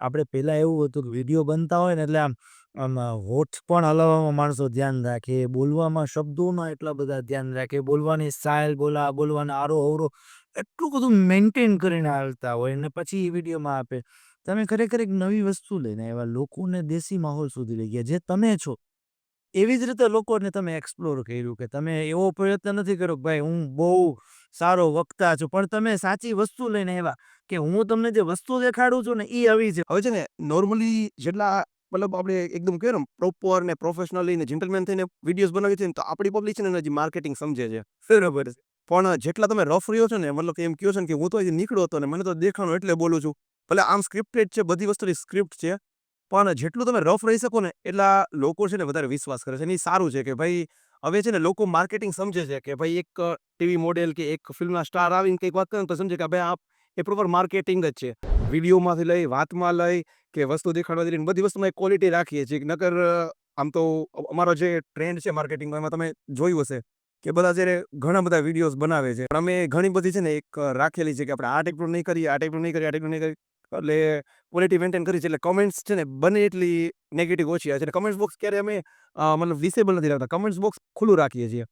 આપણે પહેલાં એવું હતું કે વિડીયો બનતા હોય ને એટલે આમ હોઠ પણ હલાવવામાં માણસો ધ્યાન રાખે, બોલવામાં શબ્દોના એટલા બધા ધ્યાન રાખે, બોલવાની સ્ટાઈલ, બોલવાના આરો-અવરો એટલું બધું મેન્ટેન કરીને હાલતા હોય ને પછી એ વિડીયોમાં આપે. તમે ખરેખર એક નવી વસ્તુ લઈને આવ્યા, લોકોને દેશી માહોલ સુધી લઈ ગયા, જે તમે છો. એવી જ રીતે લોકોને તમે એક્સપ્લોર કર્યું કે તમે એવો પ્રયત્ન નથી કર્યો કે ભાઈ હું બહુ સારો વક્તા છું, પણ તમે સાચી વસ્તુ લઈને આવ્યા કે હું તમને જે વસ્તુ દેખાડું છું ને એ આવી છે. હવે છે ને નોર્મલી જેટલા મતલબ આપણે એકદમ કહેવાય ને પ્રોપર ને પ્રોફેશનલી ને જેન્ટલમેન થઈને વિડીયોઝ બનાવીએ છીએ ને તો આપણી પબ્લિક છે ને હજી માર્કેટિંગ સમજે છે. બરોબર છે. પણ જેટલા તમે રફ રહ્યો છો ને મતલબ કે એમ કહો છો ને કે હું તો અહીંથી નીકળ્યો હતો ને મને તો દેખાણું એટલે બોલું છું. ભલે આમ સ્ક્રિપ્ટેડ છે, બધી વસ્તુની સ્ક્રિપ્ટ છે. પણ જેટલું તમે રફ રહી શકો ને એટલા લોકો છે ને વધારે વિશ્વાસ કરે છે. અને એ સારું છે કે ભાઈ હવે છે ને લોકો માર્કેટિંગ સમજે છે કે ભાઈ એક ટીવી મોડેલ કે એક ફિલ્મના સ્ટાર આવીને કંઈક વાત કરે ને તો સમજે કે ભાઈ આ એ પ્રોપર માર્કેટિંગ જ છે. વિડીયોમાંથી લઈ, વાતમાં લઈ કે વસ્તુ દેખાડવાથી લઈને બધી વસ્તુમાં એક ક્વોલિટી રાખીએ છીએ. નકર આમ તો અમારો જે ટ્રેન્ડ છે માર્કેટિંગનો એમાં તમે જોયું હશે કે બધા જ્યારે ઘણા બધા વિડીયોઝ બનાવે છે. પણ અમે ઘણી બધી છે ને એક રાખેલી છે કે આપણે આ ટાઈપનું નહીં કરીએ, આ ટાઈપનું નહીં કરીએ, આ ટાઈપનું નહીં કરીએ. એટલે ક્વોલિટી મેન્ટેન કરી છે. એટલે કમેન્ટ્સ છે ને બને એટલી નેગેટિવ ઓછી આવે છે. અને કમેન્ટ્સ બોક્સ ક્યારે અમે મતલબ ડિસેબલ નથી રાખતા. કમેન્ટ્સ બોક્સ ખુલ્લું રાખીએ છીએ.